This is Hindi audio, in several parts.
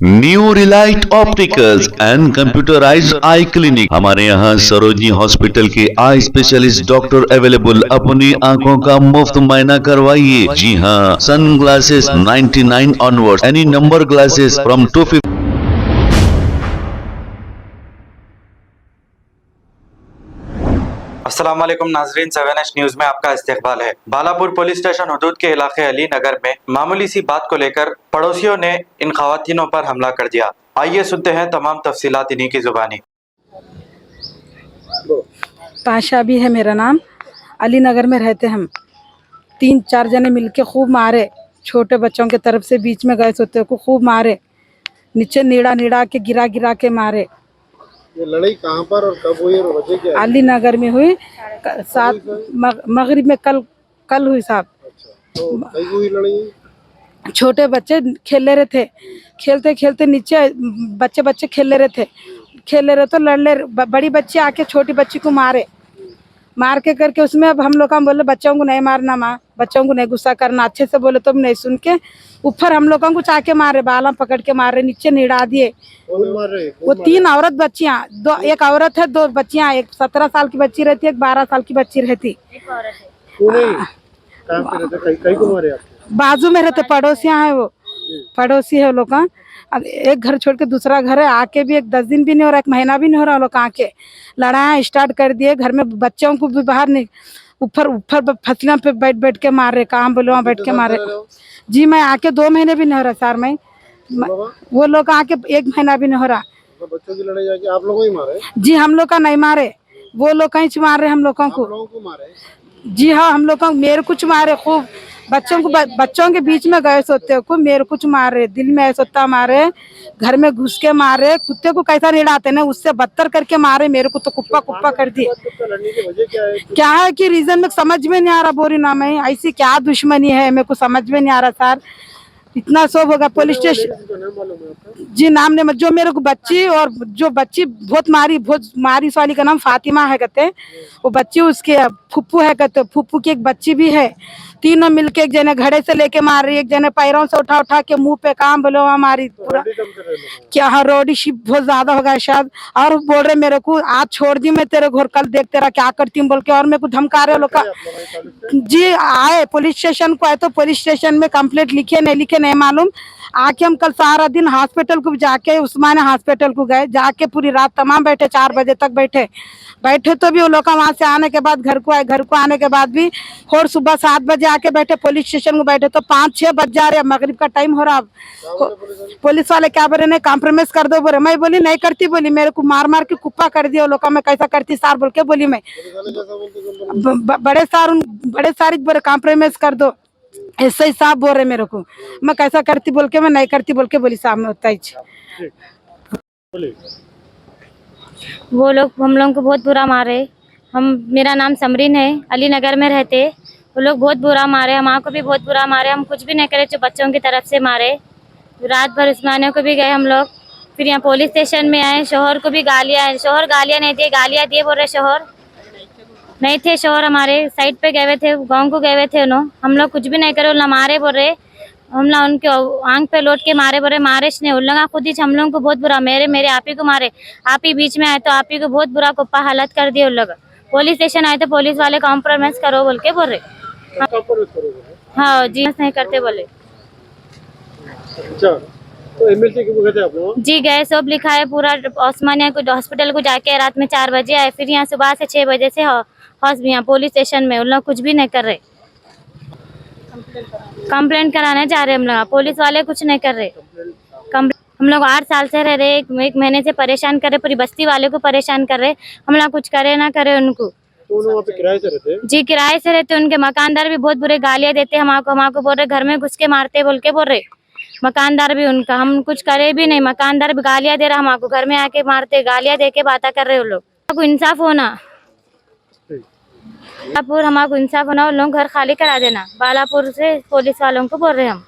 New Relight opticals and computerised I clinic. हमारे यहाँ सरोजनी हॉस्पिटल के आई स्पेशलिस्ट डॉक्टर अवेलेबल। अपनी आंखों का मुफ्त मुआयना करवाइए। जी हाँ, sunglasses 99 onward, any number glasses from 250। अस्सलाम वालेकुम नाजरीन, 7H न्यूज में आपका इस्तकबाल है। बालापुर पुलिस स्टेशन हदूद के इलाके अली नगर में मामूली सी बात को लेकर पड़ोसियों ने इन खवातीनों पर हमला कर दिया। आइए सुनते हैं तमाम तफसीलात इन्हीं की जुबानी। ताशा भी है मेरा नाम। अली नगर में रहते हम। 3-4 जने मिलके खूब मारे। छोटे बच्चों के तरफ से बीच में गए सोते को खूब मारे, नीचे नीड़ा के गिरा के मारे। ये लड़ाई कहाँ पर और कब हुई और वजह क्या है? अली नगर में हुई, सात मगरिब में कल हुई साहब। अच्छा, तो कई हुई लड़ाई? छोटे बच्चे खेल रहे थे, खेलते खेलते नीचे बच्चे खेल रहे थे तो लड़ बड़ी बच्ची आके छोटी बच्ची को मार के करके उसमें अब हम लोग का बोले बच्चों को नहीं मारना माँ, बच्चों को नहीं गुस्सा करना, अच्छे से बोले तो नहीं सुन के ऊपर हम लोगों को चाके मारे, बाला पकड़ के मारे, नीचे निड़ा दिए। वो 3 औरत बच्चियाँ, एक औरत है, 2 बच्चियाँ, एक 17 साल की बच्ची रहती है, एक 12 साल की बच्ची रहती। बाजू में रहते, पड़ोसियाँ है, वो पड़ोसी है लोग का। अब एक घर छोड़ के दूसरा घर है, आके भी एक 10 दिन भी नहीं हो रहा, 1 महीना भी नहीं हो रहा, लोग आके लड़ाई स्टार्ट कर दिए। घर में बच्चों को भी बाहर नहीं, ऊपर फसलों पे बैठ के मार रहे, कहाँ बोले वहाँ बैठ के मारे। जी मैं आके 2 महीने भी नहीं हो रहा सर, मैं वो लोग आके 1 महीना भी नहीं हो रहा। बच्चों की लड़ाई जाके आप लोगों ही मारे? जी हम लोग का नहीं मारे, वो लोग कहीं मार रहे हम लोगों को मारे। जी हाँ, हम लोग का मेरे कुछ मारे खूब, बच्चों के बीच में गए सोते को मेरे कुछ मारे, दिल में ऐसा सोता मारे, घर में घुस के मारे, कुत्ते को कैसा निड़ाते ना उससे बदतर करके मारे, मेरे को तो कुप्पा कर दिए। क्या है कि रीजन में समझ में नहीं आ रहा, बोरी नाम है ऐसी क्या दुश्मनी है, मेरे को समझ में नहीं आ रहा सर। इतना सब होगा पुलिस स्टेशन। जी नाम ने जो मेरे को बच्ची और जो बच्ची बहुत मारी इस वाली का नाम फातिमा है कहते, वो बच्ची उसके फुप्पू है कहते, फुप्पू की एक बच्ची भी है। तीनों मिलके एक जने घड़े से लेके मार रही, एक जने पैरों से उठा के मुंह पे काम बोलो वहाँ मारी पूरा। क्या हाँ, रोडी शिप बहुत ज्यादा होगा शायद। और बोल रहे मेरे को आज छोड़ दी मैं तेरे घर, कल देख तेरा क्या करती हूँ बोल के, और मेरे को धमका रहे लोग का। जी आए पुलिस स्टेशन को, आए तो पुलिस स्टेशन में कंप्लेंट लिखे नहीं मालूम। आके हम कल सारा दिन हॉस्पिटल को जाके उस्मानिया हॉस्पिटल को गए, जाके पूरी रात तमाम बैठे, 4 बजे तक बैठे तो भी वो लोग वहाँ से आने के बाद घर को आए, घर को आने के बाद भी और सुबह 7 बजे आके बैठे पुलिस स्टेशन को बैठे तो 5-6 बज जा रहे, मगरिब का टाइम हो रहा। पुलिस वाले क्या बोले, नहीं कॉम्प्रोमाइज कर दो बोले। मैं बोली नहीं करती, बोली मेरे को मार के कुप्पा कर दिया लोग, मैं कैसा करती सार बोल के बोली। मैं बड़े सारी बोले कॉम्प्रोमाइज कर दो, ऐसे ही साहब बोल रहे मेरे को, मैं कैसा करती बोल के, मैं नहीं करती बोल के बोली साहब में होता ही। वो लोग हम लोगों को बहुत बुरा मारे। मेरा नाम समरीन है, अली नगर में रहते। वो लोग बहुत बुरा मारे, हम को भी बहुत बुरा मारे। हम कुछ भी नहीं करे, जो बच्चों की तरफ से मारे। रात भर उस्मानिया को भी गए हम लोग, फिर यहाँ पुलिस स्टेशन में आए। शोहर को भी शोहर गालियाँ नहीं दिए, गालियाँ दिए बोल रहे शोहर नहीं थे। शोहर हमारे साइड पे गए हुए थे, गाँव को गए हुए थे उन्होंने। हम लोग कुछ भी नहीं करे, उन्हें मारे बोल रहे। हम लोग उनके आंख पे लौट के मारे बोले, मारिश ने उन लोग खुद ही हम लोगों को बहुत बुरा, मेरे आप ही को मारे। आप ही बीच में आए तो आप ही को बहुत बुरा कुप्पा हालत कर दिए उन लोग। पुलिस स्टेशन आए तो पुलिस वाले कॉम्प्रोमाइज करो बोल के बोल रहे। हाँ जी नहीं करते बोले। अच्छा, तो एमएलसी क्यों गए थे आप लोग? जी गए, सब लिखा है पूरा। उस्मानिया को हॉस्पिटल को जाके रात में 4 बजे आए, फिर यहाँ सुबह से 6 बजे से यहाँ पुलिस स्टेशन में उन लोग कुछ भी नहीं कर रहे। कंप्लेंट कराने जा रहे हम लोग, पुलिस वाले कुछ नहीं कर रहे। हम लोग 8 साल से रह रहे, 1 महीने से परेशान कर रहे, पूरी बस्ती वाले को परेशान कर रहे। हम लोग कुछ करे ना करे उनको। तो वहाँ पे किराए से रहते? जी किराए से रहते। उनके मकानदार भी बहुत बुरे गालियाँ देते हमको बोल रहे घर में घुस के मारते बोल के बोल रहे। मकानदार भी उनका, हम कुछ करे भी नहीं, मकानदार भी गालियाँ दे रहा, हमको घर में आके मारते, गालियाँ दे के बातें कर रहे वो लोग। हमको इंसाफ होना, बालापुर हमको इंसाफ होना, उन लोग घर खाली करा देना। बालापुर से पुलिस वालों को बोल रहे हम।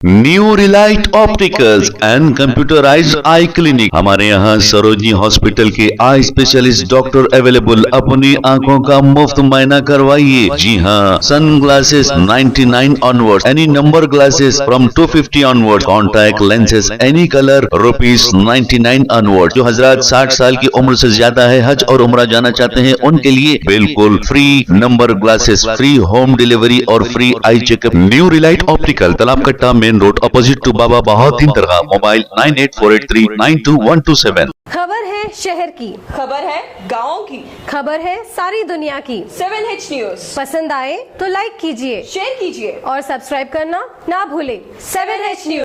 New Relight opticals and computerised I clinic. हमारे यहाँ सरोजनी हॉस्पिटल के आई स्पेशलिस्ट डॉक्टर अवेलेबल। अपनी आंखों का मुफ्त मुआयना करवाइए। जी हाँ, sunglasses 99 onward, any number glasses from 250 onward, contact lenses any colour ₹99 onward. जो हजरात 60 साल की उम्र से ज्यादा है, हज और उम्रा जाना चाहते हैं, उनके लिए बिल्कुल free number glasses, free home delivery और free eye checkup. New Relight optical, Talab Katta, main road, opposite to Baba Bahauddin Dargah. Mobile 9848392127। खबर है शहर की, खबर है गाँव की, खबर है सारी दुनिया की। 7H न्यूज पसंद आए तो लाइक कीजिए, शेयर कीजिए और सब्सक्राइब करना ना भूले। 7H news.